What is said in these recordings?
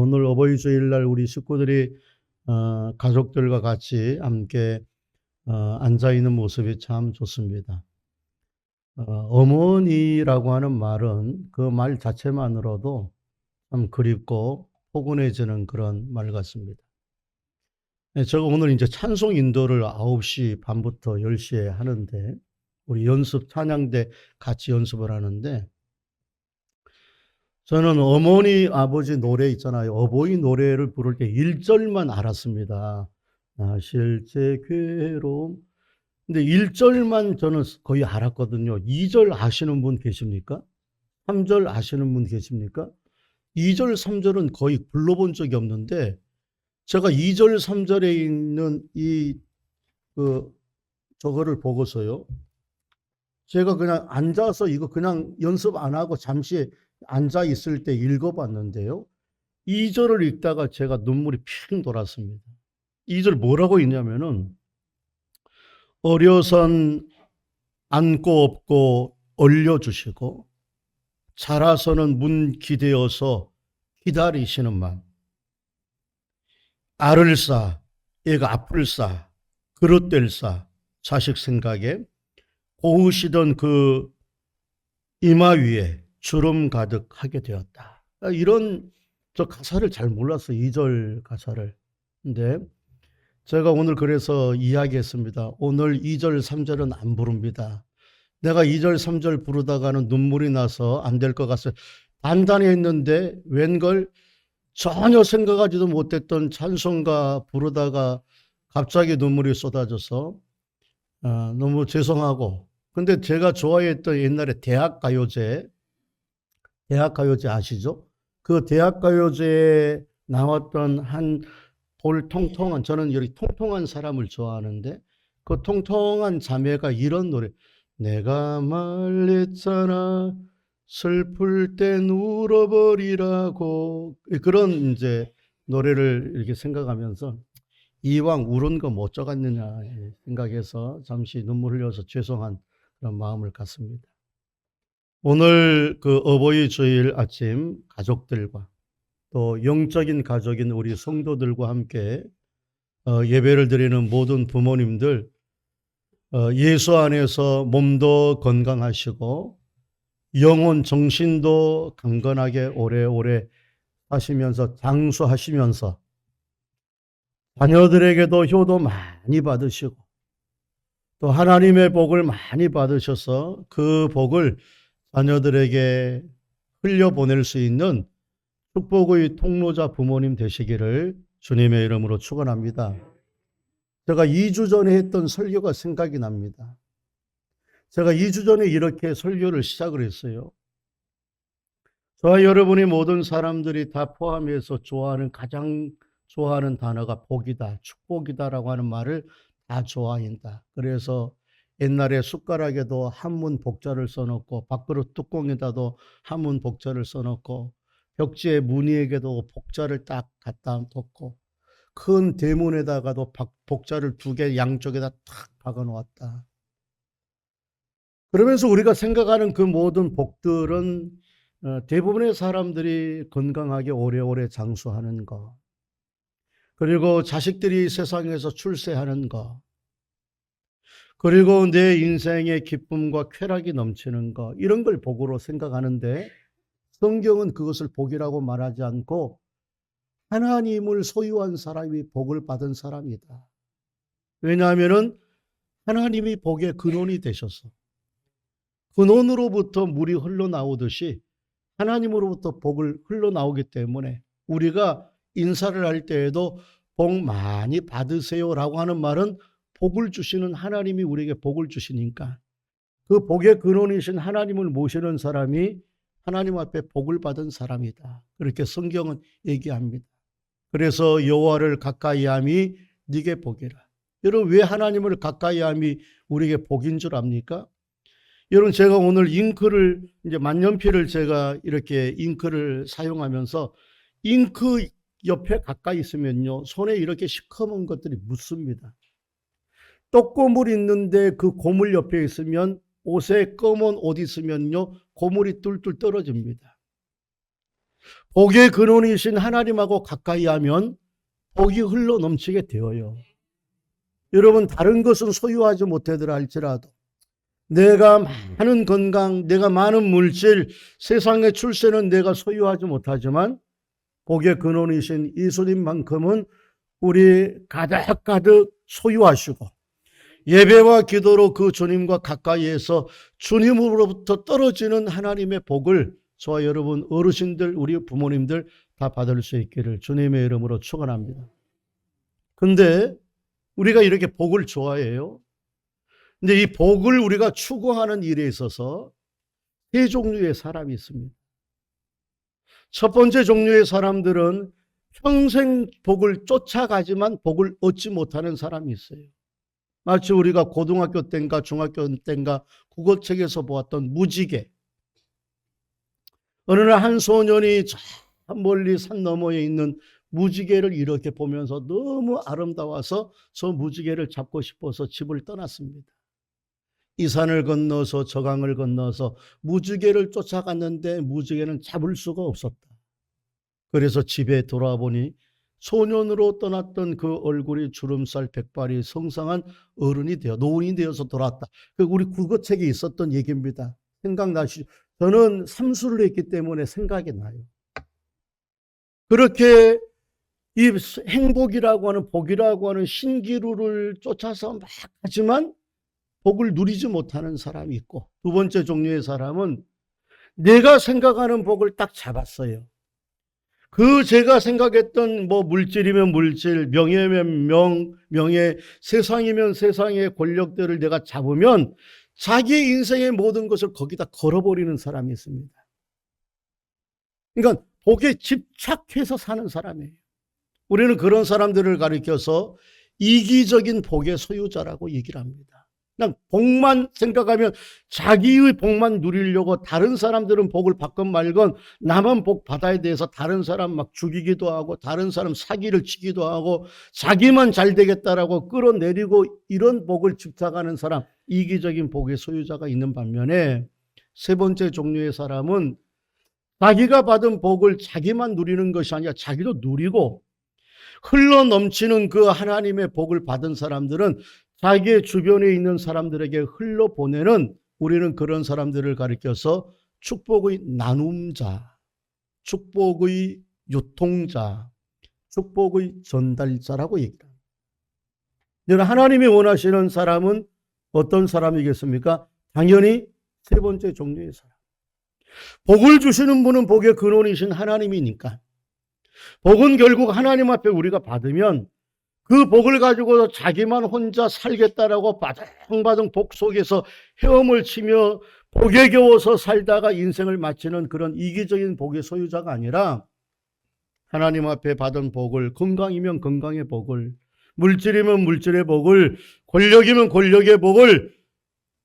오늘 어버이 주일날 우리 식구들이 가족들과 같이 함께 앉아 있는 모습이 참 좋습니다. 어머니라고 하는 말은 그 말 자체만으로도 참 그립고 포근해지는 그런 말 같습니다. 네, 제가 오늘 이제 찬송 인도를 9시 반부터 10시에 하는데 우리 연습 찬양대 같이 연습을 하는데 저는 어머니 아버지 노래 있잖아요. 어버이 노래를 부를 때 1절만 알았습니다. 나 실제 괴로움. 근데 1절만 저는 거의 알았거든요. 2절 아시는 분 계십니까? 3절 아시는 분 계십니까? 2절, 3절은 거의 불러본 적이 없는데 제가 2절, 3절에 있는 저거를 보고서요. 제가 그냥 앉아서 이거 그냥 연습 안 하고 잠시 앉아 있을 때 읽어봤는데요. 2절을 읽다가 제가 눈물이 핑 돌았습니다. 2절 뭐라고 있냐면은 어려선 안고 업고 얼려주시고 자라서는 문 기대어서 기다리시는 마음. 알을 싸, 얘가 앞을 싸, 그릇될 싸, 자식 생각에 고우시던 그 이마 위에 주름 가득하게 되었다. 이런 저 가사를 잘 몰랐어요. 2절 가사를. 근데 제가 오늘 그래서 이야기했습니다. 오늘 2절, 3절은 안 부릅니다. 내가 2절, 3절 부르다가는 눈물이 나서 안 될 것 같아요. 단단히 했는데 웬걸 전혀 생각하지도 못했던 찬송가 부르다가 갑자기 눈물이 쏟아져서 너무 죄송하고, 근데 제가 좋아했던 옛날에 대학가요제 아시죠? 그 대학가요제에 나왔던 한 통통한, 저는 여기 통통한 사람을 좋아하는데 그 통통한 자매가 이런 노래, 내가 말했잖아 슬플 땐 울어버리라고, 그런 이제 노래를 이렇게 생각하면서 이왕 울은 거 못 져갔느냐 생각해서 잠시 눈물 흘려서 죄송한 그런 마음을 갖습니다. 오늘 그 어버이 주일 아침 가족들과 또 영적인 가족인 우리 성도들과 함께 예배를 드리는 모든 부모님들, 예수 안에서 몸도 건강하시고 영혼 정신도 강건하게 오래오래 하시면서 장수하시면서 자녀들에게도 효도 많이 받으시고 또 하나님의 복을 많이 받으셔서 그 복을 자녀들에게 흘려보낼 수 있는 축복의 통로자 부모님 되시기를 주님의 이름으로 축원합니다. 제가 2주 전에 했던 설교가 생각이 납니다. 제가 2주 전에 이렇게 설교를 시작을 했어요. 저와 여러분이 모든 사람들이 다 포함해서 가장 좋아하는 단어가 복이다, 축복이다라고 하는 말을 다 좋아한다. 그래서 옛날에 숟가락에도 한문 복자를 써놓고 밥그릇 뚜껑에다도 한문 복자를 써놓고 벽지에 무늬에게도 복자를 딱 갖다 놓고 큰 대문에다가도 복자를 2개 양쪽에다 탁 박아 놓았다. 그러면서 우리가 생각하는 그 모든 복들은 대부분의 사람들이 건강하게 오래오래 장수하는 것, 그리고 자식들이 세상에서 출세하는 것, 그리고 내 인생의 기쁨과 쾌락이 넘치는 것, 이런 걸 복으로 생각하는데 성경은 그것을 복이라고 말하지 않고 하나님을 소유한 사람이 복을 받은 사람이다. 왜냐하면 하나님이 복의 근원이 되셔서 근원으로부터 물이 흘러나오듯이 하나님으로부터 복을 흘러나오기 때문에 우리가 인사를 할 때에도 복 많이 받으세요라고 하는 말은 복을 주시는 하나님이 우리에게 복을 주시니까 그 복의 근원이신 하나님을 모시는 사람이 하나님 앞에 복을 받은 사람이다. 그렇게 성경은 얘기합니다. 그래서 여호와를 가까이함이 네게 복이라. 여러분, 왜 하나님을 가까이함이 우리에게 복인 줄 압니까? 여러분, 제가 오늘 잉크를 이제 만년필을 제가 이렇게 잉크를 사용하면서 잉크 옆에 가까이 있으면요 손에 이렇게 시커먼 것들이 묻습니다. 떡고물 있는데 그 고물 옆에 있으면, 옷에 검은 옷 있으면요 고물이 뚫뚫 떨어집니다. 복의 근원이신 하나님하고 가까이 하면 복이 흘러 넘치게 되어요. 여러분, 다른 것은 소유하지 못하더라 할지라도 내가 많은 건강, 내가 많은 물질, 세상의 출세는 내가 소유하지 못하지만 복의 근원이신 예수님만큼은 우리 가득가득 소유하시고 예배와 기도로 그 주님과 가까이에서 주님으로부터 떨어지는 하나님의 복을 저와 여러분 어르신들, 우리 부모님들 다 받을 수 있기를 주님의 이름으로 축원합니다. 근데 우리가 이렇게 복을 좋아해요. 근데 이 복을 우리가 추구하는 일에 있어서 세 종류의 사람이 있습니다. 첫 번째 종류의 사람들은 평생 복을 쫓아가지만 복을 얻지 못하는 사람이 있어요. 마치 우리가 고등학교 때인가 중학교 때인가 국어책에서 보았던 무지개. 어느 날 한 소년이 저 멀리 산 너머에 있는 무지개를 이렇게 보면서 너무 아름다워서 저 무지개를 잡고 싶어서 집을 떠났습니다. 이 산을 건너서 저 강을 건너서 무지개를 쫓아갔는데 무지개는 잡을 수가 없었다. 그래서 집에 돌아와 보니 소년으로 떠났던 그 얼굴이 주름살 백발이 성상한 어른이 되어 노인이 되어서 돌아왔다. 우리 국어책에 있었던 얘기입니다. 생각나시죠? 저는 삼수를 했기 때문에 생각이 나요. 그렇게 이 행복이라고 하는 복이라고 하는 신기루를 쫓아서 막 하지만 복을 누리지 못하는 사람이 있고, 두 번째 종류의 사람은 내가 생각하는 복을 딱 잡았어요. 그 제가 생각했던 뭐 물질이면 물질, 명예면 명예, 세상이면 세상의 권력들을 내가 잡으면 자기의 인생의 모든 것을 거기다 걸어버리는 사람이 있습니다. 그러니까 복에 집착해서 사는 사람이에요. 우리는 그런 사람들을 가리켜서 이기적인 복의 소유자라고 얘기를 합니다. 그냥 복만 생각하면 자기의 복만 누리려고 다른 사람들은 복을 받건 말건 나만 복 받아야 돼서 다른 사람 막 죽이기도 하고 다른 사람 사기를 치기도 하고 자기만 잘 되겠다라고 끌어내리고 이런 복을 집착하는 사람, 이기적인 복의 소유자가 있는 반면에 세 번째 종류의 사람은 자기가 받은 복을 자기만 누리는 것이 아니라 자기도 누리고 흘러 넘치는 그 하나님의 복을 받은 사람들은 자기의 주변에 있는 사람들에게 흘러보내는, 우리는 그런 사람들을 가리켜서 축복의 나눔자, 축복의 유통자, 축복의 전달자라고 얘기합니다. 하나님이 원하시는 사람은 어떤 사람이겠습니까? 당연히 세 번째 종류의 사람. 복을 주시는 분은 복의 근원이신 하나님이니까. 복은 결국 하나님 앞에 우리가 받으면 그 복을 가지고 자기만 혼자 살겠다라고 바등바등 복 속에서 헤엄을 치며 복에 겨워서 살다가 인생을 마치는 그런 이기적인 복의 소유자가 아니라 하나님 앞에 받은 복을, 건강이면 건강의 복을, 물질이면 물질의 복을, 권력이면 권력의 복을,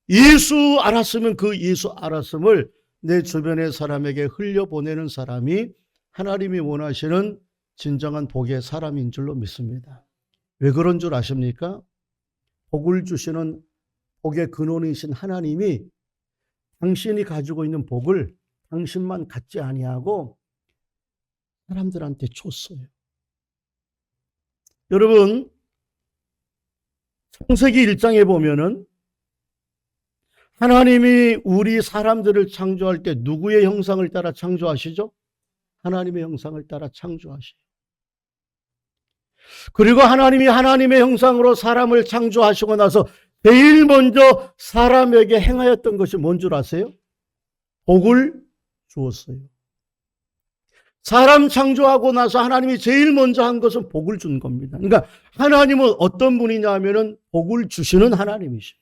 예수 알았으면 그 예수 알았음을 내 주변의 사람에게 흘려보내는 사람이 하나님이 원하시는 진정한 복의 사람인 줄로 믿습니다. 왜 그런 줄 아십니까? 복을 주시는 복의 근원이신 하나님이 당신이 가지고 있는 복을 당신만 갖지 아니하고 사람들한테 줬어요. 여러분, 창세기 1장에 보면은 하나님이 우리 사람들을 창조할 때 누구의 형상을 따라 창조하시죠? 하나님의 형상을 따라 창조하시죠. 그리고 하나님이 하나님의 형상으로 사람을 창조하시고 나서 제일 먼저 사람에게 행하였던 것이 뭔 줄 아세요? 복을 주었어요. 사람 창조하고 나서 하나님이 제일 먼저 한 것은 복을 준 겁니다. 그러니까 하나님은 어떤 분이냐 하면은 복을 주시는 하나님이시죠.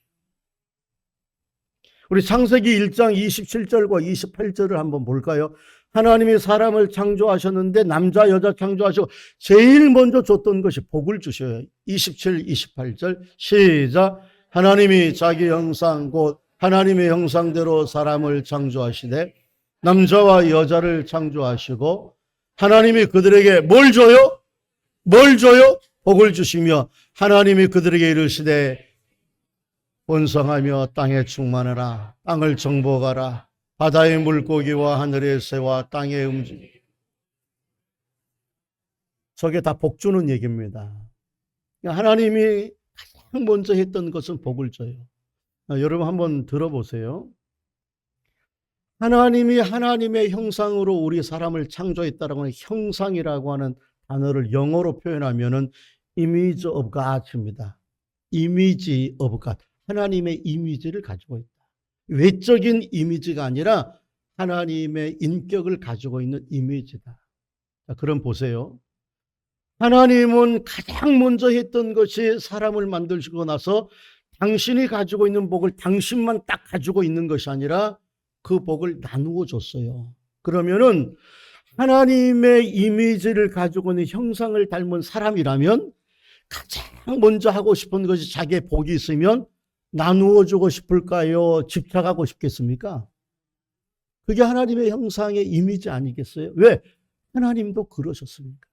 우리 창세기 1장 27절과 28절을 한번 볼까요? 하나님이 사람을 창조하셨는데 남자 여자 창조하시고 제일 먼저 줬던 것이 복을 주셔요. 27, 28절 시작. 하나님이 자기 형상 곧 하나님의 형상대로 사람을 창조하시되 남자와 여자를 창조하시고 하나님이 그들에게 뭘 줘요? 뭘 줘요? 복을 주시며 하나님이 그들에게 이르시되 번성하며 땅에 충만하라. 땅을 정복하라. 바다의 물고기와 하늘의 새와 땅의 움직임 저게 다 복 주는 얘기입니다. 하나님이 가장 먼저 했던 것은 복을 줘요. 여러분 한번 들어보세요. 하나님이 하나님의 형상으로 우리 사람을 창조했다라고 하는 형상이라고 하는 단어를 영어로 표현하면은 image of God입니다. image of God. 하나님의 이미지를 가지고 있다. 외적인 이미지가 아니라 하나님의 인격을 가지고 있는 이미지다. 자, 그럼 보세요. 하나님은 가장 먼저 했던 것이 사람을 만드시고 나서 당신이 가지고 있는 복을 당신만 딱 가지고 있는 것이 아니라 그 복을 나누어 줬어요. 그러면은 하나님의 이미지를 가지고 있는 형상을 닮은 사람이라면 가장 먼저 하고 싶은 것이 자기의 복이 있으면 나누어 주고 싶을까요? 집착하고 싶겠습니까? 그게 하나님의 형상의 이미지 아니겠어요? 왜? 하나님도 그러셨습니까?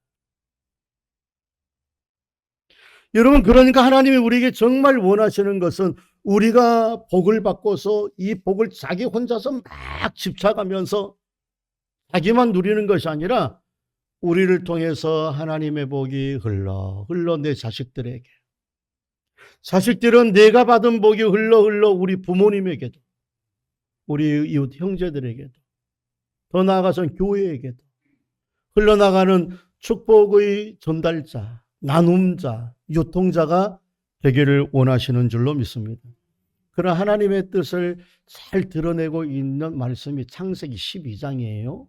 여러분, 그러니까 하나님이 우리에게 정말 원하시는 것은 우리가 복을 받고서 이 복을 자기 혼자서 막 집착하면서 자기만 누리는 것이 아니라 우리를 통해서 하나님의 복이 흘러 내 자식들에게, 자식들은 내가 받은 복이 흘러 우리 부모님에게도, 우리 이웃 형제들에게도, 더 나아가서는 교회에게도 흘러나가는 축복의 전달자, 나눔자, 유통자가 되기를 원하시는 줄로 믿습니다. 그러나 하나님의 뜻을 잘 드러내고 있는 말씀이 창세기 12장이에요.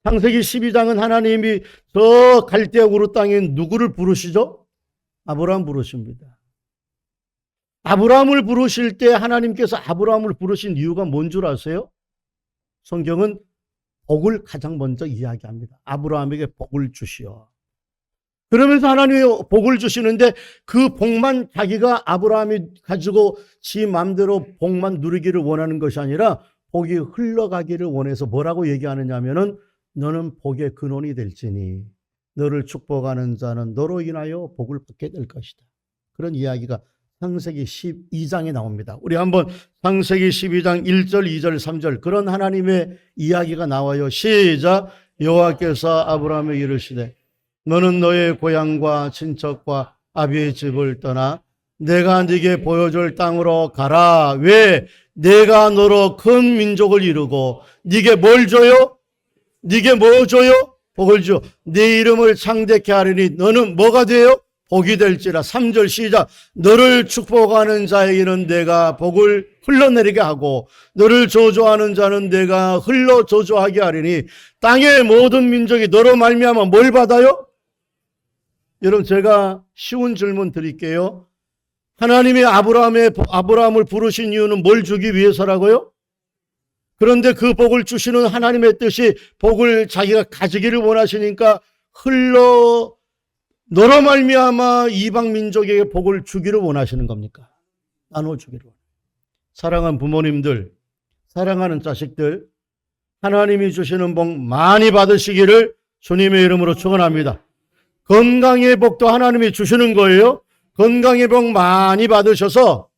창세기 12장은 하나님이 저 갈대아 우르 땅에 누구를 부르시죠? 아브라함 부르십니다. 아브라함을 부르실 때 하나님께서 아브라함을 부르신 이유가 뭔 줄 아세요? 성경은 복을 가장 먼저 이야기합니다. 아브라함에게 복을 주시오. 그러면서 하나님이 복을 주시는데 그 복만 자기가 아브라함이 가지고 지 마음대로 복만 누리기를 원하는 것이 아니라 복이 흘러가기를 원해서 뭐라고 얘기하느냐 하면은 너는 복의 근원이 될지니 너를 축복하는 자는 너로 인하여 복을 받게 될 것이다. 그런 이야기가 창세기 12장에 나옵니다. 우리 한번 창세기 12장 1절, 2절, 3절 그런 하나님의 이야기가 나와요. 시작. 여호와께서 아브라함에게 이르시되 너는 너의 고향과 친척과 아비의 집을 떠나 내가 네게 보여줄 땅으로 가라. 왜? 내가 너로 큰 민족을 이루고 네게 뭘 줘요? 네게 뭐 줘요? 복을 줘. 네 이름을 창대케 하리니 너는 뭐가 돼요? 복이 될지라. 3절 시작. 너를 축복하는 자에게는 내가 복을 흘러내리게 하고 너를 저주하는 자는 내가 흘러 저주하게 하리니 땅의 모든 민족이 너로 말미암아 뭘 받아요? 여러분, 제가 쉬운 질문 드릴게요. 하나님이 아브라함을 부르신 이유는 뭘 주기 위해서라고요? 그런데 그 복을 주시는 하나님의 뜻이 복을 자기가 가지기를 원하시니까 너로 말미암아 이방 민족에게 복을 주기를 원하시는 겁니까? 나눠주기를 원합니다. 사랑하는 부모님들, 사랑하는 자식들, 하나님이 주시는 복 많이 받으시기를 주님의 이름으로 축원합니다. 건강의 복도 하나님이 주시는 거예요. 건강의 복 많이 받으셔서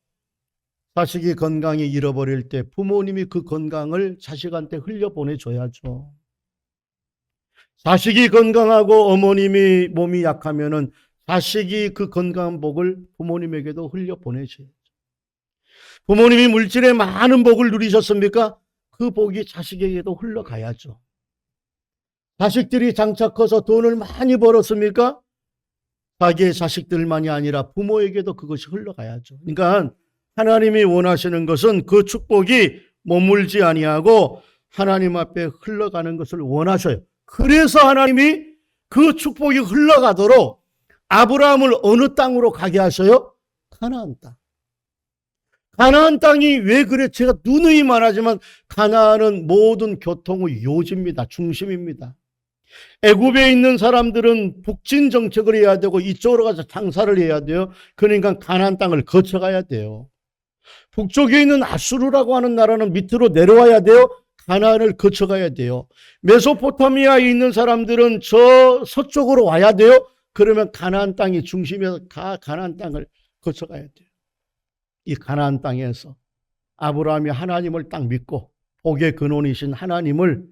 자식이 건강이 잃어버릴 때 부모님이 그 건강을 자식한테 흘려보내줘야죠. 자식이 건강하고 어머님이 몸이 약하면은 자식이 그 건강한 복을 부모님에게도 흘려보내줘야죠. 부모님이 물질에 많은 복을 누리셨습니까? 그 복이 자식에게도 흘러가야죠. 자식들이 장차 커서 돈을 많이 벌었습니까? 자기의 자식들만이 아니라 부모에게도 그것이 흘러가야죠. 그러니까 하나님이 원하시는 것은 그 축복이 머물지 아니하고 하나님 앞에 흘러가는 것을 원하셔요. 그래서 하나님이 그 축복이 흘러가도록 아브라함을 어느 땅으로 가게 하셔요? 가나안 땅. 가나안 땅이 왜 그래? 제가 누누이 말하지만 가나안은 모든 교통의 요지입니다. 중심입니다. 애굽에 있는 사람들은 북진 정책을 해야 되고 이쪽으로 가서 장사를 해야 돼요. 그러니까 가나안 땅을 거쳐가야 돼요. 북쪽에 있는 아수르라고 하는 나라는 밑으로 내려와야 돼요. 가나안을 거쳐가야 돼요. 메소포타미아에 있는 사람들은 저 서쪽으로 와야 돼요. 그러면 가나안 땅이 중심에서 가나안 땅을 거쳐가야 돼요. 이 가나안 땅에서 아브라함이 하나님을 딱 믿고 복의 근원이신 하나님을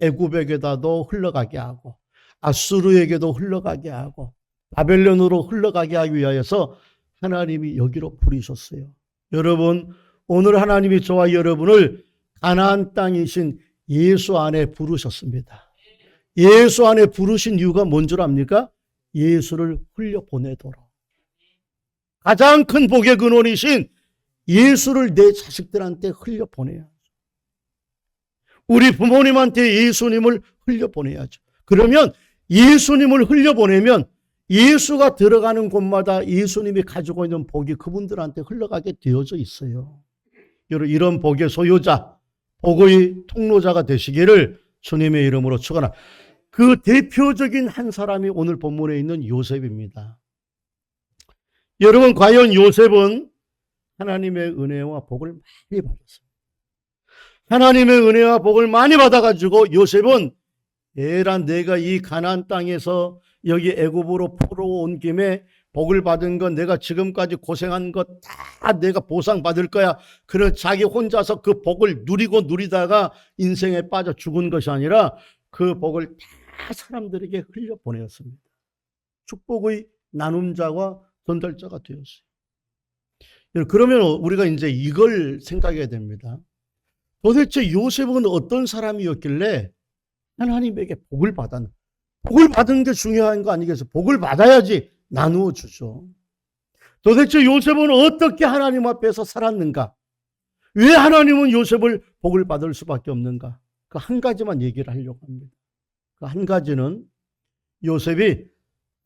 애굽에게다도 흘러가게 하고 아수르에게도 흘러가게 하고 바벨론으로 흘러가게 하기 위하여서 하나님이 여기로 부르셨어요. 여러분, 오늘 하나님이 저와 여러분을 가나안 땅이신 예수 안에 부르셨습니다. 예수 안에 부르신 이유가 뭔 줄 압니까? 예수를 흘려보내도록. 가장 큰 복의 근원이신 예수를 내 자식들한테 흘려보내야죠. 우리 부모님한테 예수님을 흘려보내야죠. 그러면 예수님을 흘려보내면 예수가 들어가는 곳마다 예수님이 가지고 있는 복이 그분들한테 흘러가게 되어져 있어요. 여러분, 이런 복의 소유자, 복의 통로자가 되시기를 주님의 이름으로 축원합니다. 그 대표적인 한 사람이 오늘 본문에 있는 요셉입니다. 여러분, 과연 요셉은 하나님의 은혜와 복을 많이 받았어요. 하나님의 은혜와 복을 많이 받아가지고 요셉은 에란 내가 이 가나안 땅에서 여기 애굽으로 풀어온 김에 복을 받은 건 내가 지금까지 고생한 것 다 내가 보상받을 거야. 그래서 자기 혼자서 그 복을 누리다가 인생에 빠져 죽은 것이 아니라 그 복을 다 사람들에게 흘려보냈습니다. 축복의 나눔자와 전달자가 되었어요. 그러면 우리가 이제 이걸 생각해야 됩니다. 도대체 요셉은 어떤 사람이었길래 하나님에게 복을 받았나? 복을 받은 게 중요한 거 아니겠어요? 복을 받아야지 나누어 주죠. 도대체 요셉은 어떻게 하나님 앞에서 살았는가? 왜 하나님은 요셉을 복을 받을 수밖에 없는가? 그 한 가지만 얘기를 하려고 합니다. 그 한 가지는 요셉이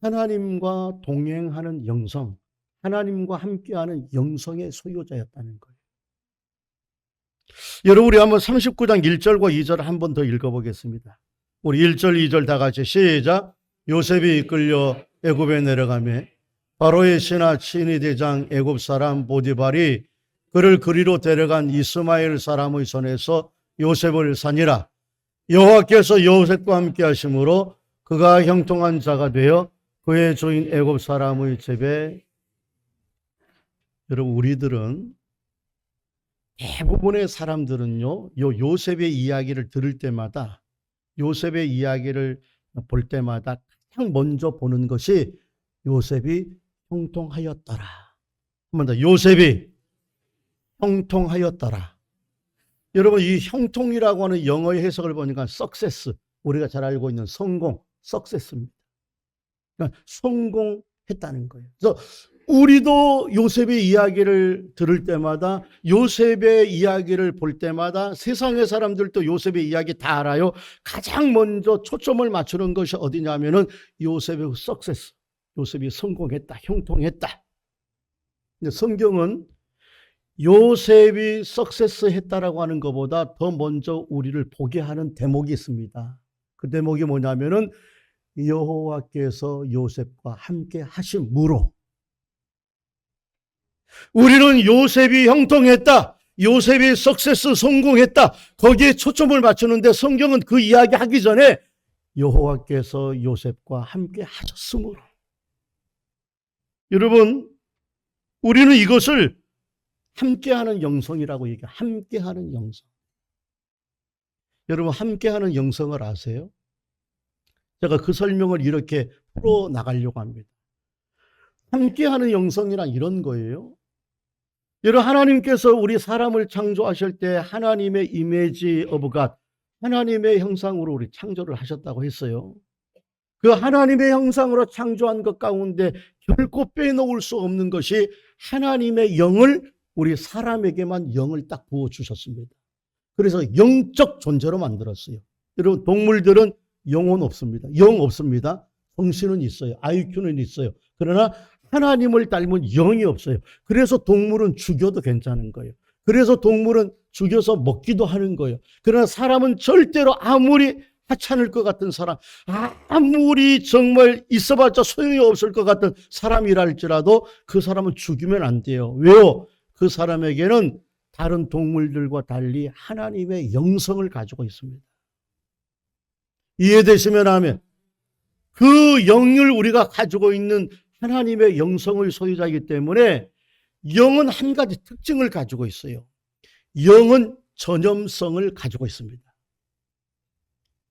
하나님과 동행하는 영성, 하나님과 함께하는 영성의 소유자였다는 거예요. 여러분, 우리 한번 39장 1절과 2절을 한 번 더 읽어보겠습니다. 우리 1절, 2절 다 같이 시작. 요셉이 이끌려 애굽에 내려가매 바로의 신하 친위 대장 애굽 사람 보디발이 그를 그리로 데려간 이스마엘 사람의 손에서 요셉을 산이라. 여호와께서 요셉과 함께 하심으로 그가 형통한 자가 되어 그의 주인 애굽 사람의 집에. 여러분, 우리들은 대부분의 사람들은요, 요셉의 이야기를 들을 때마다, 요셉의 이야기를 볼 때마다 가장 먼저 보는 것이 요셉이 형통하였더라. 한 번 더, 요셉이 형통하였더라. 여러분, 이 형통이라고 하는 영어의 해석을 보니까 success, 우리가 잘 알고 있는 성공, success입니다. 그러니까 성공했다는 거예요. 그래서 우리도 요셉의 이야기를 들을 때마다, 요셉의 이야기를 볼 때마다 세상의 사람들도 요셉의 이야기 다 알아요. 가장 먼저 초점을 맞추는 것이 어디냐면은 요셉의 석세스, 요셉이 성공했다, 형통했다. 근데 성경은 요셉이 석세스 했다라고 하는 것보다 더 먼저 우리를 보게 하는 대목이 있습니다. 그 대목이 뭐냐면은 여호와께서 요셉과 함께 하심으로. 우리는 요셉이 형통했다, 요셉이 석세스 성공했다, 거기에 초점을 맞추는데 성경은 그 이야기 하기 전에 여호와께서 요셉과 함께 하셨으므로. 여러분, 우리는 이것을 함께하는 영성이라고 얘기해요. 함께하는 영성. 여러분, 함께하는 영성을 아세요? 제가 그 설명을 이렇게 풀어나가려고 합니다. 함께하는 영성이란 이런 거예요. 여러분, 하나님께서 우리 사람을 창조하실 때 하나님의 이미지 오브 갓, 하나님의 형상으로 우리 창조를 하셨다고 했어요. 그 하나님의 형상으로 창조한 것 가운데 결코 빼놓을 수 없는 것이 하나님의 영을 우리 사람에게만 영을 딱 부어주셨습니다. 그래서 영적 존재로 만들었어요. 여러분, 동물들은 영혼 없습니다. 영 없습니다. 정신은 있어요. IQ는 있어요. 그러나 하나님을 닮은 영이 없어요. 그래서 동물은 죽여도 괜찮은 거예요. 그래서 동물은 죽여서 먹기도 하는 거예요. 그러나 사람은 절대로 아무리 하찮을 것 같은 사람, 아무리 정말 있어봤자 소용이 없을 것 같은 사람이라 할지라도 그 사람은 죽이면 안 돼요. 왜요? 그 사람에게는 다른 동물들과 달리 하나님의 영성을 가지고 있습니다. 이해되시면 하면, 그 영을 우리가 가지고 있는 하나님의 영성의 소유자이기 때문에 영은 한 가지 특징을 가지고 있어요. 영은 전염성을 가지고 있습니다.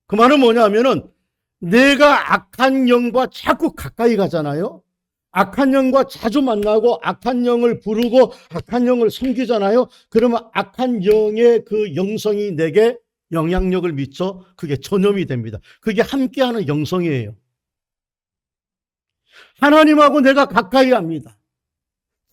그 말은 뭐냐면은 내가 악한 영과 자꾸 가까이 가잖아요. 악한 영과 자주 만나고 악한 영을 부르고 악한 영을 섬기잖아요. 그러면 악한 영의 그 영성이 내게 영향력을 미쳐 그게 전염이 됩니다. 그게 함께하는 영성이에요. 하나님하고 내가 가까이 합니다.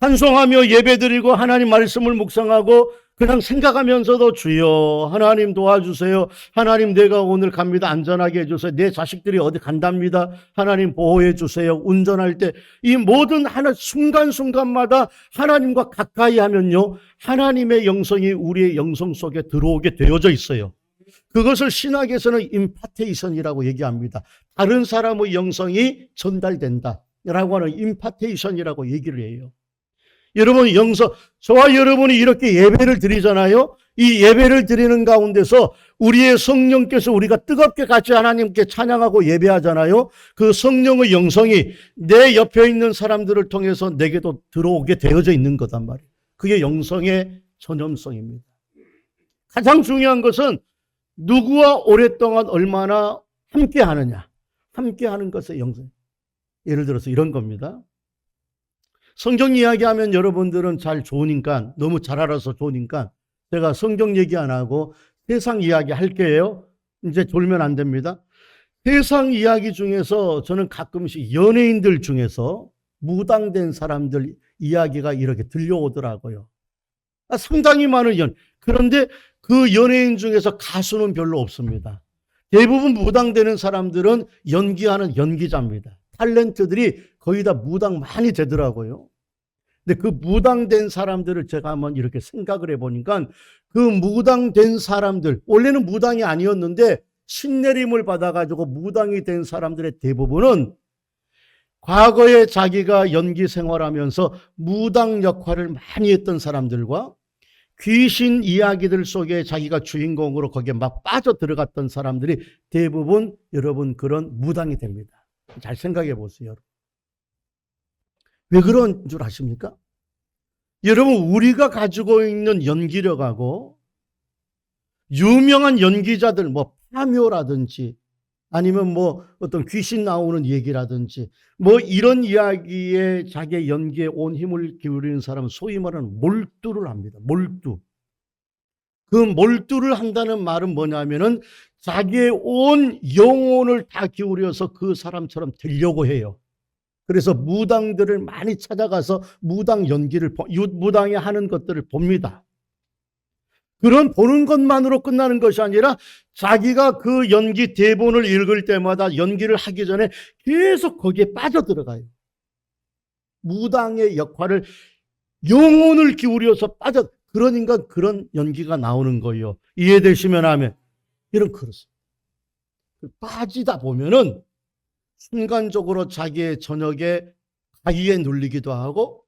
찬송하며 예배드리고 하나님 말씀을 묵상하고 그냥 생각하면서도 주여 하나님 도와주세요. 하나님 내가 오늘 갑니다. 안전하게 해주세요. 내 자식들이 어디 간답니다. 하나님 보호해 주세요. 운전할 때 이 모든 하나 순간순간마다 하나님과 가까이 하면요. 하나님의 영성이 우리의 영성 속에 들어오게 되어져 있어요. 그것을 신학에서는 임파테이션이라고 얘기합니다. 다른 사람의 영성이 전달된다라고 하는 임파테이션이라고 얘기를 해요. 여러분 저와 여러분이 이렇게 예배를 드리잖아요. 이 예배를 드리는 가운데서 우리의 성령께서 우리가 뜨겁게 같이 하나님께 찬양하고 예배하잖아요. 그 성령의 영성이 내 옆에 있는 사람들을 통해서 내게도 들어오게 되어져 있는 거단 말이에요. 그게 영성의 전염성입니다. 가장 중요한 것은 누구와 오랫동안 얼마나 함께 하느냐. 함께 하는 것의 영성. 예를 들어서 이런 겁니다. 성경 이야기하면 여러분들은 잘 좋으니까 너무 잘 알아서 좋으니까 제가 성경 얘기 안 하고 세상 이야기 할게요. 이제 졸면 안 됩니다. 세상 이야기 중에서 저는 가끔씩 연예인들 중에서 무당된 사람들 이야기가 이렇게 들려오더라고요. 상당히 많은 그런데 그 연예인 중에서 가수는 별로 없습니다. 대부분 무당되는 사람들은 연기하는 연기자입니다. 탤런트들이 거의 다 무당 많이 되더라고요. 근데 그 무당된 사람들을 제가 한번 이렇게 생각을 해보니까 그 무당된 사람들, 원래는 무당이 아니었는데 신내림을 받아가지고 무당이 된 사람들의 대부분은 과거에 자기가 연기 생활하면서 무당 역할을 많이 했던 사람들과 귀신 이야기들 속에 자기가 주인공으로 거기에 막 빠져들어갔던 사람들이 대부분 여러분 그런 무당이 됩니다. 잘 생각해 보세요. 왜 그런 줄 아십니까? 여러분 우리가 가지고 있는 연기력하고 유명한 연기자들 뭐 파묘라든지 아니면 뭐 어떤 귀신 나오는 얘기라든지 뭐 이런 이야기에 자기의 연기에 온 힘을 기울이는 사람은 소위 말하는 몰두를 합니다. 몰두. 그 몰두를 한다는 말은 뭐냐면은 자기의 온 영혼을 다 기울여서 그 사람처럼 되려고 해요. 그래서 무당들을 많이 찾아가서 무당 연기를, 무당이 하는 것들을 봅니다. 그런 보는 것만으로 끝나는 것이 아니라 자기가 그 연기 대본을 읽을 때마다 연기를 하기 전에 계속 거기에 빠져들어가요. 무당의 역할을 영혼을 기울여서 그러니까 그런 연기가 나오는 거예요. 이해되시면 하면. 이런 그렇습니다. 빠지다 보면은 순간적으로 자기의 저녁에 가위에 눌리기도 하고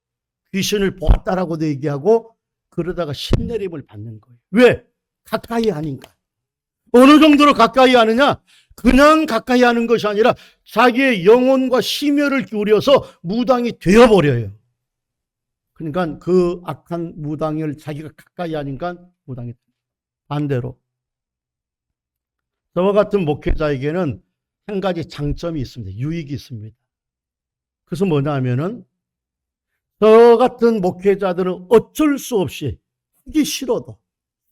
귀신을 보았다라고도 얘기하고 그러다가 신내림을 받는 거예요. 왜? 가까이 하니까. 어느 정도로 가까이 하느냐? 그냥 가까이 하는 것이 아니라 자기의 영혼과 심혈을 기울여서 무당이 되어버려요. 그러니까 그 악한 무당을 자기가 가까이 하니까 무당이 반대로. 저와 같은 목회자에게는 한 가지 장점이 있습니다. 유익이 있습니다. 그래서 뭐냐면은 저 같은 목회자들은 어쩔 수 없이 하기 싫어도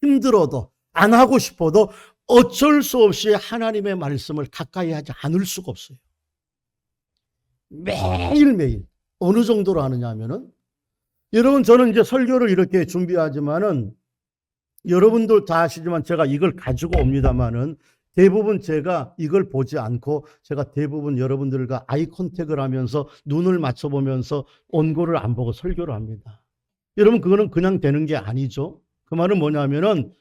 힘들어도 안 하고 싶어도 어쩔 수 없이 하나님의 말씀을 가까이 하지 않을 수가 없어요. 매일매일 어느 정도로 하느냐 하면은 여러분 저는 이제 설교를 이렇게 준비하지만은 여러분도 다 아시지만 제가 이걸 가지고 옵니다만은 대부분 제가 이걸 보지 않고 제가 대부분 여러분들과 아이 컨택을 하면서 눈을 맞춰보면서 원고를 안 보고 설교를 합니다. 여러분 그거는 그냥 되는 게 아니죠. 그 말은 뭐냐면은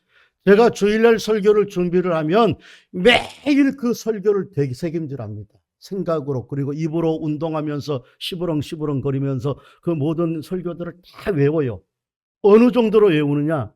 제가 주일날 설교를 준비를 하면 매일 그 설교를 되게 책임질합니다. 생각으로 그리고 입으로 운동하면서 시부렁시부렁 거리면서 그 모든 설교들을 다 외워요. 어느 정도로 외우느냐?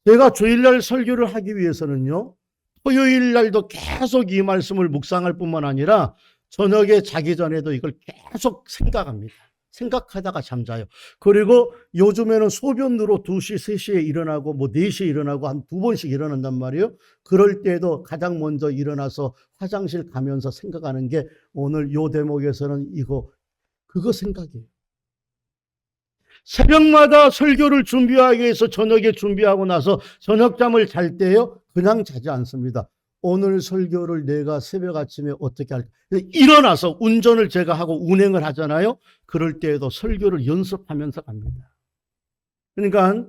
제가 주일날 설교를 하기 위해서는요. 토요일 날도 계속 이 말씀을 묵상할 뿐만 아니라 저녁에 자기 전에도 이걸 계속 생각합니다. 생각하다가 잠자요. 그리고 요즘에는 소변으로 2시, 3시에 일어나고 뭐 4시에 일어나고 한 2번씩 일어난단 말이에요. 그럴 때도 가장 먼저 일어나서 화장실 가면서 생각하는 게 오늘 요 대목에서는 그거 생각이에요. 새벽마다 설교를 준비하기 위해서 저녁에 준비하고 나서 저녁잠을 잘 때요, 그냥 자지 않습니다. 오늘 설교를 내가 새벽 아침에 어떻게 할까? 일어나서 운전을 제가 하고 운행을 하잖아요. 그럴 때에도 설교를 연습하면서 갑니다. 그러니까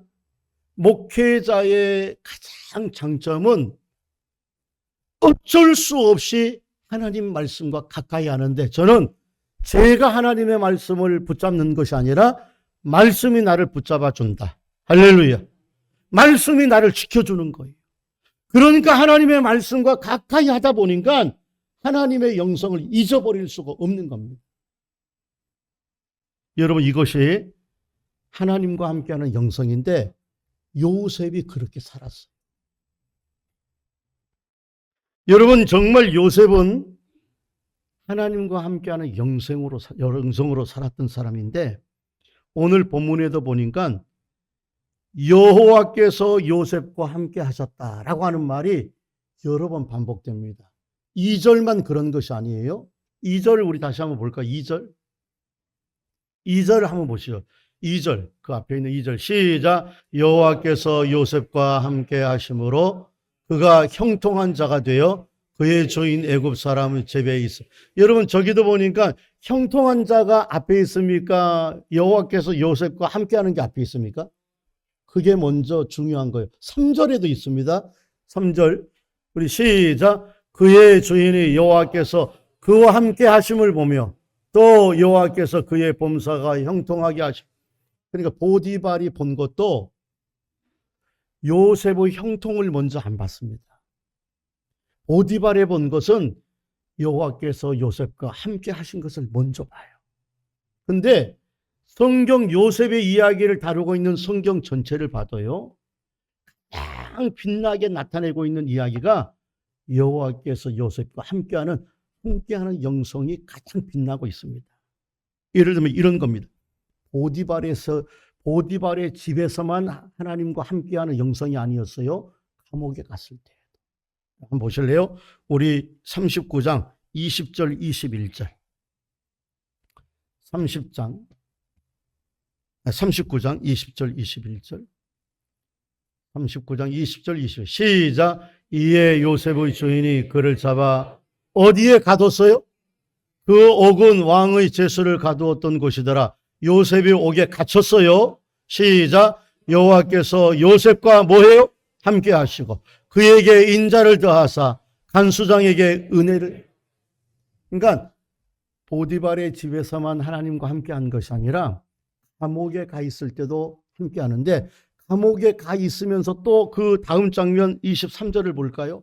목회자의 가장 장점은 어쩔 수 없이 하나님 말씀과 가까이 하는데, 저는 제가 하나님의 말씀을 붙잡는 것이 아니라 말씀이 나를 붙잡아 준다. 할렐루야. 말씀이 나를 지켜주는 거예요. 그러니까 하나님의 말씀과 가까이 하다 보니까 하나님의 영성을 잊어버릴 수가 없는 겁니다. 여러분, 이것이 하나님과 함께하는 영성인데 요셉이 그렇게 살았어요. 여러분, 정말 요셉은 하나님과 함께하는 영성으로 살았던 사람인데, 오늘 본문에도 보니까 여호와께서 요셉과 함께 하셨다라고 하는 말이 여러 번 반복됩니다. 2절만 그런 것이 아니에요. 2절을 우리 다시 한번 볼까요? 2절. 2절을 한번 보시죠. 2절, 그 앞에 있는 2절 시작. 여호와께서 요셉과 함께 하심으로 그가 형통한 자가 되어 그의 주인 애굽 사람의 재배에 있어. 여러분, 저기도 보니까 형통한 자가 앞에 있습니까? 여호와께서 요셉과 함께하는 게 앞에 있습니까? 그게 먼저 중요한 거예요. 3절에도 있습니다. 3절 우리 시작. 그의 주인이 여호와께서 그와 함께 하심을 보며 또 여호와께서 그의 범사가 형통하게 하심. 그러니까 보디발이 본 것도 요셉의 형통을 먼저 안 봤습니다. 보디발에 본 것은 여호와께서 요셉과 함께 하신 것을 먼저 봐요. 근데 성경 요셉의 이야기를 다루고 있는 성경 전체를 봐도요, 가장 빛나게 나타내고 있는 이야기가 여호와께서 요셉과 함께하는 영성이 가장 빛나고 있습니다. 예를 들면 이런 겁니다. 보디발의 집에서만 하나님과 함께하는 영성이 아니었어요. 감옥에 갔을 때. 한번 보실래요? 우리 39장 20절 21절. 39장 20절 21절. 39장 20절 21절. 시작. 이에 요셉의 주인이 그를 잡아 어디에 가뒀어요? 그 옥은 왕의 제수를 가두었던 곳이더라. 요셉이 옥에 갇혔어요. 시작. 여호와께서 요셉과 뭐해요? 함께 하시고 그에게 인자를 더하사 간수장에게 은혜를. 그러니까 보디발의 집에서만 하나님과 함께 한 것이 아니라 감옥에 가 있을 때도 함께 하는데, 감옥에 가 있으면서 또 그 다음 장면 23절을 볼까요?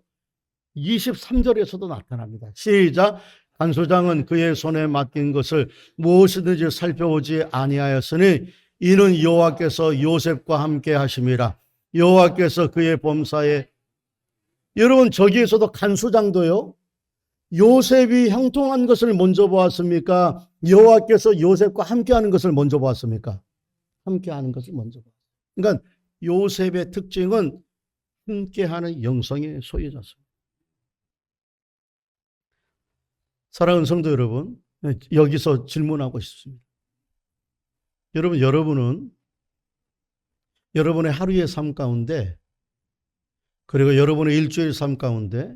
23절에서도 나타납니다. 시작. 간수장은 그의 손에 맡긴 것을 무엇이든지 살펴보지 아니하였으니 이는 여호와께서 요셉과 함께 하심이라. 여호와께서 그의 범사에. 여러분, 저기에서도 간수장도요, 요셉이 형통한 것을 먼저 보았습니까? 여호와께서 요셉과 함께하는 것을 먼저 보았습니까? 함께하는 것을 먼저 보았습니다. 그러니까 요셉의 특징은 함께하는 영성의 소유자입니다. 사랑하는 성도 여러분, 여기서 질문하고 싶습니다. 여러분은 여러분의 하루의 삶 가운데, 그리고 여러분의 일주일 삶 가운데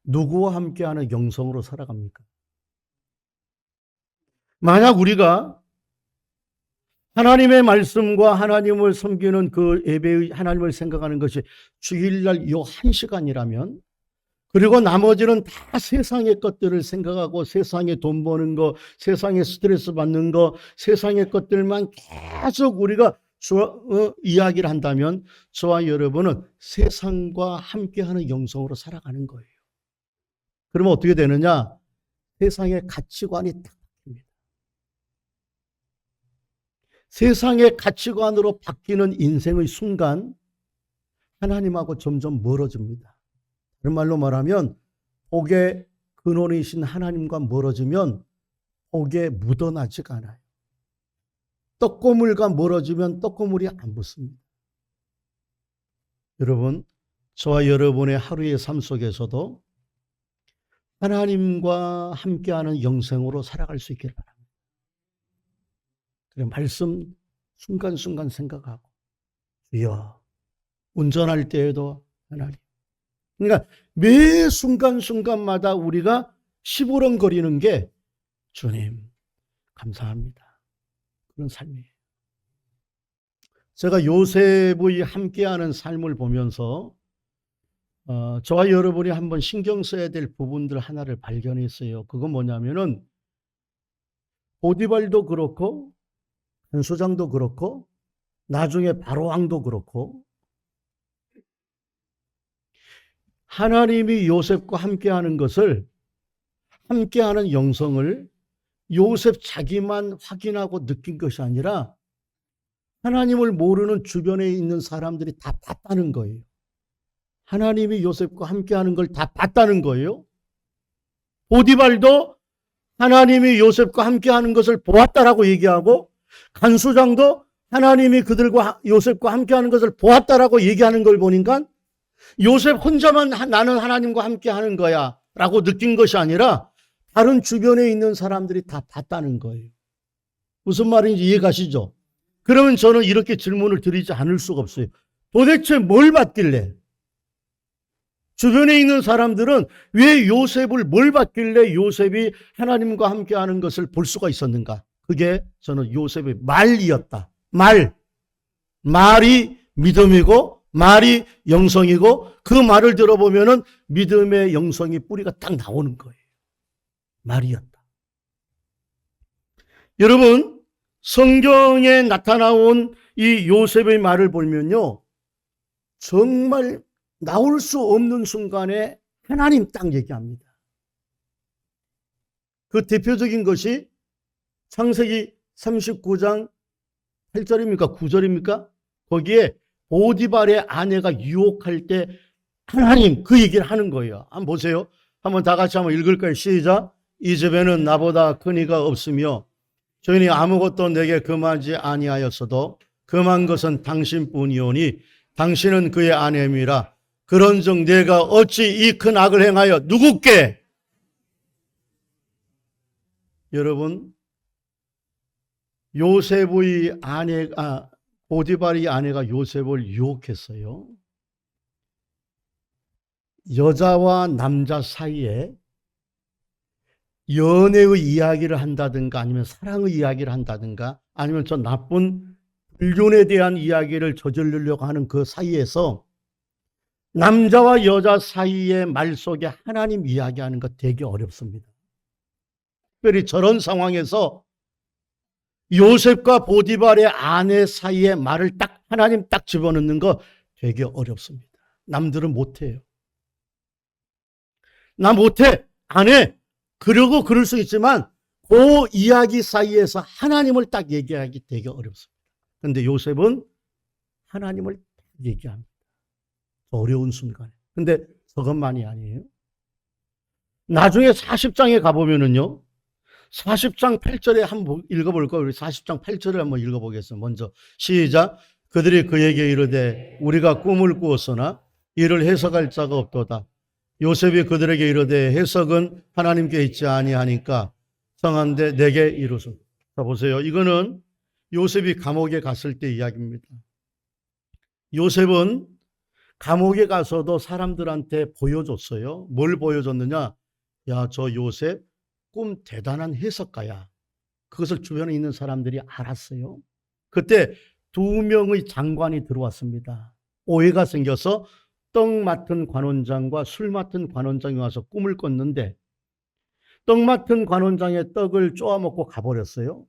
누구와 함께하는 영성으로 살아갑니까? 만약 우리가 하나님의 말씀과 하나님을 섬기는 그 예배의 하나님을 생각하는 것이 주일날 요 1시간이라면, 그리고 나머지는 다 세상의 것들을 생각하고 세상에 돈 버는 거, 세상에 스트레스 받는 거, 세상의 것들만 계속 우리가 이야기를 한다면 저와 여러분은 세상과 함께하는 영성으로 살아가는 거예요. 그러면 어떻게 되느냐? 세상의 가치관이 딱 바뀝니다. 세상의 가치관으로 바뀌는 인생의 순간 하나님하고 점점 멀어집니다. 다른 말로 말하면 복의 근원이신 하나님과 멀어지면 복에 묻어나지가 않아요. 떡고물과 멀어지면 떡고물이 안 붙습니다. 여러분, 저와 여러분의 하루의 삶 속에서도 하나님과 함께하는 영생으로 살아갈 수 있기를 바랍니다. 그래, 말씀 순간순간 생각하고, 주여, 운전할 때에도 하나님. 그러니까 매 순간순간마다 우리가 시부렁거리는 게 주님, 감사합니다. 그런 삶이에요. 제가 요셉의 함께하는 삶을 보면서 저와 여러분이 한번 신경 써야 될 부분들 하나를 발견했어요. 그건 뭐냐면은 보디발도 그렇고 한소장도 그렇고 나중에 바로왕도 그렇고 하나님이 요셉과 함께하는 것을, 함께하는 영성을 요셉 자기만 확인하고 느낀 것이 아니라 하나님을 모르는 주변에 있는 사람들이 다 봤다는 거예요. 하나님이 요셉과 함께하는 걸 다 봤다는 거예요. 보디발도 하나님이 요셉과 함께하는 것을 보았다라고 얘기하고, 간수장도 하나님이 그들과 요셉과 함께하는 것을 보았다라고 얘기하는 걸 보니까 요셉 혼자만 나는 하나님과 함께하는 거야 라고 느낀 것이 아니라 다른 주변에 있는 사람들이 다 봤다는 거예요. 무슨 말인지 이해가시죠? 그러면 저는 이렇게 질문을 드리지 않을 수가 없어요. 도대체 뭘 봤길래? 주변에 있는 사람들은 왜 요셉을 뭘 봤길래 요셉이 하나님과 함께하는 것을 볼 수가 있었는가? 그게 저는 요셉의 말이었다. 말이 믿음이고 말이 영성이고 그 말을 들어보면은 믿음의 영성이 뿌리가 딱 나오는 거예요. 말이었다. 여러분, 성경에 나타나온 이 요셉의 말을 보면요, 정말 나올 수 없는 순간에 하나님 딱 얘기합니다. 그 대표적인 것이 창세기 39장 8절입니까? 9절입니까? 거기에 보디발의 아내가 유혹할 때 하나님 그 얘기를 하는 거예요. 한번 보세요. 한번 다 같이 한번 읽을까요? 시작. 이 집에는 나보다 큰 이가 없으며 저희는 아무것도 내게 금하지 아니하였어도 금한 것은 당신뿐이오니 당신은 그의 아내임이라. 그런즉 내가 어찌 이 큰 악을 행하여 누구께? 여러분, 요셉의 보디발의 아내가 요셉을 유혹했어요. 여자와 남자 사이에 연애의 이야기를 한다든가 아니면 사랑의 이야기를 한다든가 아니면 저 나쁜 불륜에 대한 이야기를 저지르려고 하는 그 사이에서 남자와 여자 사이의 말 속에 하나님 이야기하는 거 되게 어렵습니다. 특별히 저런 상황에서 요셉과 보디발의 아내 사이에 말을 딱 하나님 딱 집어넣는 거 되게 어렵습니다. 남들은 못해요. 나 못해, 안 해. 그러고 그럴 수 있지만 그 이야기 사이에서 하나님을 딱 얘기하기 되게 어렵습니다. 그런데 요셉은 하나님을 딱 얘기합니다. 어려운 순간에. 근데 저것만이 아니에요. 나중에 40장에 가보면은요, 40장 8절에 한번 읽어볼까요? 우리 40장 8절을 한번 읽어보겠습니다. 먼저 시작. 그들이 그에게 이르되 우리가 꿈을 꾸었으나 이를 해석할 자가 없도다. 요셉이 그들에게 이르되 해석은 하나님께 있지 아니하니까 성한데 내게 이루소서. 자, 보세요. 이거는 요셉이 감옥에 갔을 때 이야기입니다. 요셉은 감옥에 가서도 사람들한테 보여줬어요. 뭘 보여줬느냐? 야, 저 요셉 꿈 대단한 해석가야. 그것을 주변에 있는 사람들이 알았어요. 그때 2명의 장관이 들어왔습니다. 오해가 생겨서 떡 맡은 관원장과 술 맡은 관원장이 와서 꿈을 꿨는데 떡 맡은 관원장의 떡을 쪼아먹고 가버렸어요.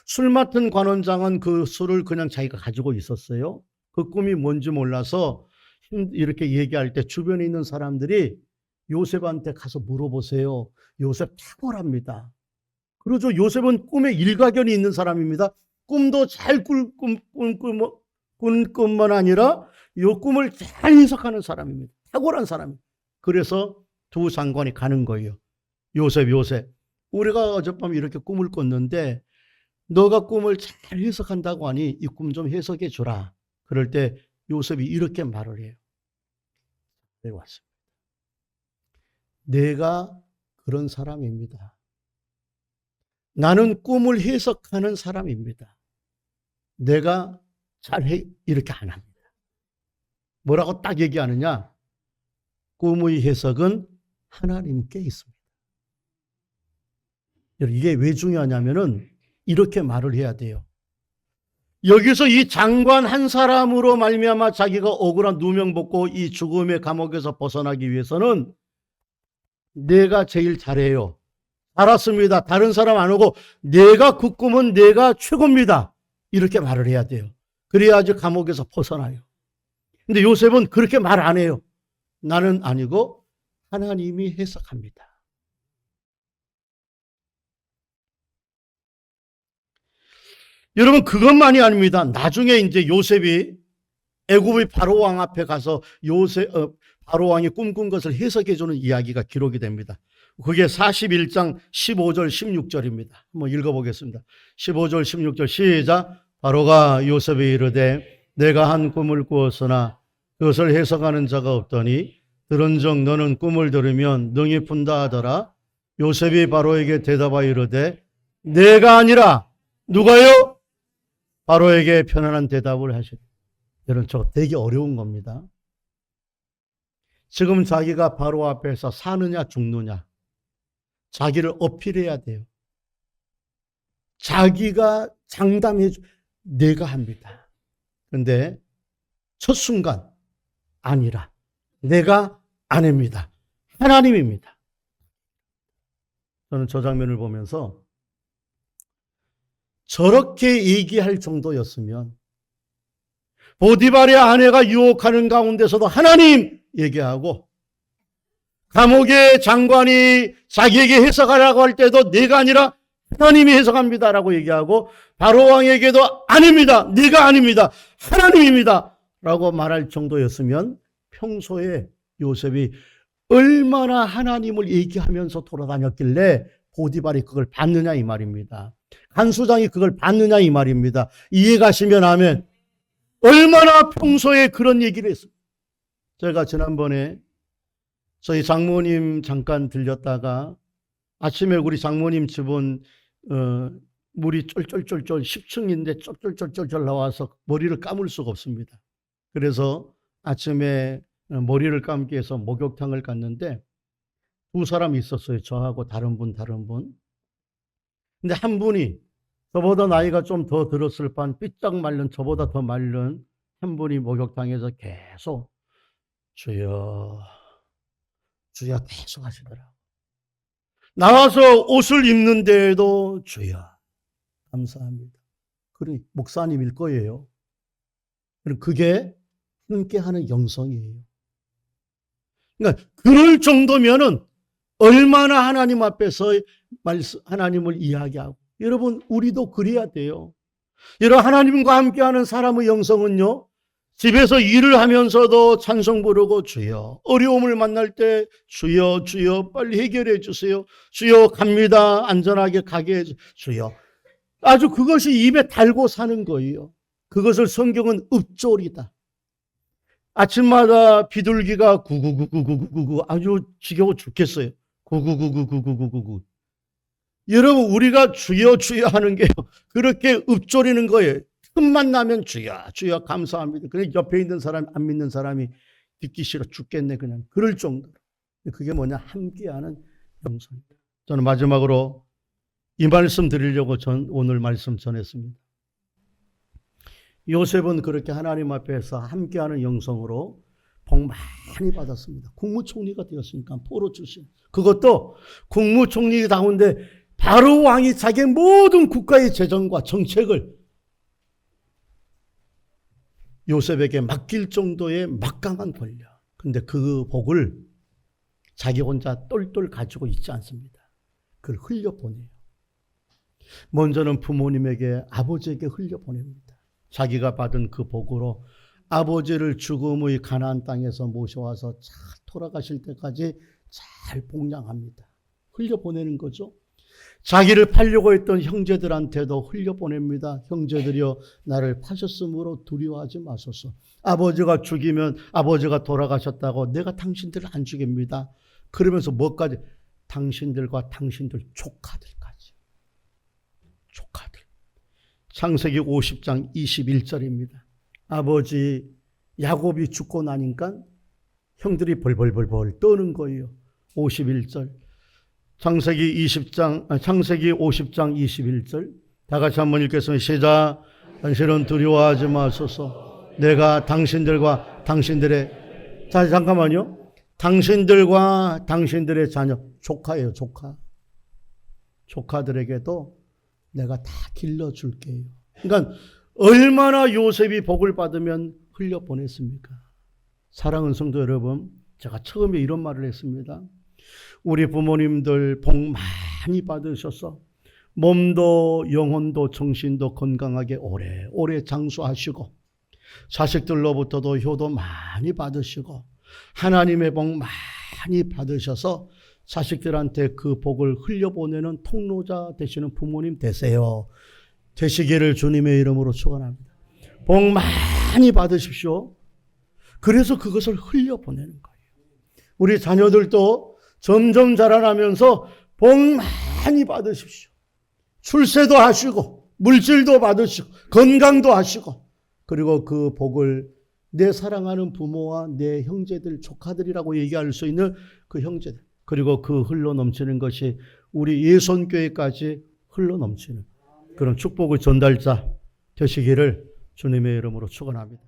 술 맡은 관원장은 그 술을 그냥 자기가 가지고 있었어요. 그 꿈이 뭔지 몰라서 이렇게 얘기할 때 주변에 있는 사람들이 요셉한테 가서 물어보세요. 요셉 탁월합니다. 그러죠. 요셉은 꿈에 일가견이 있는 사람입니다. 꿈도 잘 꿀 뿐만 아니라 이 꿈을 잘 해석하는 사람입니다. 탁월한 사람입니다. 그래서 2 장관이 가는 거예요. 요셉, 우리가 어젯밤 이렇게 꿈을 꿨는데 너가 꿈을 잘 해석한다고 하니 이 꿈 좀 해석해 주라. 그럴 때 요셉이 이렇게 말을 해요. 네, 왔습니다. 내가 그런 사람입니다. 나는 꿈을 해석하는 사람입니다. 내가 잘해 이렇게 안 합니다. 뭐라고 딱 얘기하느냐? 꿈의 해석은 하나님께 있습니다. 이게 왜 중요하냐면은 이렇게 말을 해야 돼요. 여기서 이 장관 한 사람으로 말미암아 자기가 억울한 누명 벗고 이 죽음의 감옥에서 벗어나기 위해서는 내가 제일 잘해요. 알았습니다. 다른 사람 안 오고 내가 그 꿈은 내가 최고입니다. 이렇게 말을 해야 돼요. 그래야지 감옥에서 벗어나요. 근데 요셉은 그렇게 말 안 해요. 나는 아니고 하나님이 해석합니다. 여러분, 그것만이 아닙니다. 나중에 이제 요셉이 애굽의 바로 왕 앞에 가서 바로 왕이 꿈꾼 것을 해석해 주는 이야기가 기록이 됩니다. 그게 41장 15절 16절입니다. 한번 읽어보겠습니다. 15절 16절 시작. 바로가 요셉에 이르되 내가 한 꿈을 꾸었으나 그것을 해석하는 자가 없더니 들은즉 너는 꿈을 들으면 능히 푼다 하더라. 요셉이 바로에게 대답하여 이르되 내가 아니라 누가요? 바로에게 편안한 대답을 하시되. 여러분, 저거 되게 어려운 겁니다. 지금 자기가 바로 앞에서 사느냐 죽느냐 자기를 어필해야 돼요. 자기가 장담해 내가 합니다. 그런데 첫 순간 아니라 내가 아닙니다. 하나님입니다. 저는 저 장면을 보면서 저렇게 얘기할 정도였으면 보디발의 아내가 유혹하는 가운데서도 하나님 얘기하고 감옥의 장관이 자기에게 해석하라고 할 때도 내가 아니라 하나님이 해석합니다라고 얘기하고 바로 왕에게도 아닙니다. 네가 아닙니다. 하나님입니다. 라고 말할 정도였으면 평소에 요셉이 얼마나 하나님을 얘기하면서 돌아다녔길래 보디발이 그걸 받느냐 이 말입니다. 간수장이 그걸 받느냐 이 말입니다. 이해 가시면 아멘. 얼마나 평소에 그런 얘기를 했어요. 제가 지난번에 저희 장모님 잠깐 들렸다가 아침에 우리 장모님 집은 물이 쫄쫄쫄쫄 10층인데 쫄쫄쫄쫄 나와서 머리를 감을 수가 없습니다. 그래서 아침에 머리를 감기 위해서 목욕탕을 갔는데 두 사람이 있었어요. 저하고 다른 분. 근데 한 분이 저보다 나이가 좀 더 들었을 반 삐쩍 마른 저보다 더 마른 한 분이 목욕탕에서 계속 주여 주여 계속 하시더라고요. 나와서 옷을 입는데도 주여 감사합니다. 그러니 목사님일 거예요. 그게 함께하는 영성이에요. 그러니까 그럴 정도면은 얼마나 하나님 앞에서 하나님을 이야기하고 여러분 우리도 그래야 돼요. 여러분 하나님과 함께하는 사람의 영성은요. 집에서 일을 하면서도 찬송 부르고 주여 어려움을 만날 때 주여 주여 빨리 해결해 주세요. 주여 갑니다. 안전하게 가게 해주세요. 주여 아주 그것이 입에 달고 사는 거예요. 그것을 성경은 읍졸이다. 아침마다 비둘기가 구구구구구구구 아주 지겨워 죽겠어요. 구구구구구구구구. 여러분 우리가 주여 주여 하는 게 그렇게 읍졸이는 거예요. 틈만 나면 주여 주여 감사합니다. 그냥 옆에 있는 사람 안 믿는 사람이 듣기 싫어 죽겠네 그냥 그럴 정도로. 그게 뭐냐 함께하는 영성입니다. 저는 마지막으로 이 말씀 드리려고 오늘 말씀 전했습니다. 요셉은 그렇게 하나님 앞에서 함께하는 영성으로 복 많이 받았습니다. 국무총리가 되었으니까 포로 출신. 그것도 국무총리 가운데 바로 왕이 자기의 모든 국가의 재정과 정책을 요셉에게 맡길 정도의 막강한 권력. 근데 그 복을 자기 혼자 똘똘 가지고 있지 않습니다. 그걸 흘려보내요. 먼저는 부모님에게 아버지에게 흘려보냅니다. 자기가 받은 그 복으로 아버지를 죽음의 가나안 땅에서 모셔와서 잘 돌아가실 때까지 잘 복양합니다. 흘려보내는 거죠. 자기를 팔려고 했던 형제들한테도 흘려보냅니다. 형제들이여 나를 파셨으므로 두려워하지 마소서. 아버지가 죽이면 아버지가 돌아가셨다고 내가 당신들을 안 죽입니다. 그러면서 뭐까지? 당신들과 당신들 조카들까지. 조카들. 창세기 50장 21절입니다. 아버지 야곱이 죽고 나니까 형들이 벌벌벌벌 떠는 거예요. 51절. 창세기 50장 21절. 다 같이 한번 읽겠습니다. 시작. 당신은 두려워하지 마소서. 내가 당신들과 당신들의, 자, 잠깐만요. 당신들과 당신들의 자녀, 조카예요, 조카. 조카들에게도 내가 다 길러줄게요. 그러니까 얼마나 요셉이 복을 받으면 흘려보냈습니까? 사랑하는 성도 여러분, 제가 처음에 이런 말을 했습니다. 우리 부모님들 복 많이 받으셔서 몸도 영혼도 정신도 건강하게 오래오래 장수하시고 자식들로부터도 효도 많이 받으시고 하나님의 복 많이 받으셔서 자식들한테 그 복을 흘려보내는 통로자 되시는 부모님 되세요. 되시기를 주님의 이름으로 축원합니다. 복 많이 받으십시오. 그래서 그것을 흘려보내는 거예요. 우리 자녀들도 점점 자라나면서 복 많이 받으십시오. 출세도 하시고 물질도 받으시고 건강도 하시고 그리고 그 복을 내 사랑하는 부모와 내 형제들 조카들이라고 얘기할 수 있는 그 형제들 그리고 그 흘러넘치는 것이 우리 예손교회까지 흘러넘치는 그런 축복의 전달자 되시기를 주님의 이름으로 축원합니다.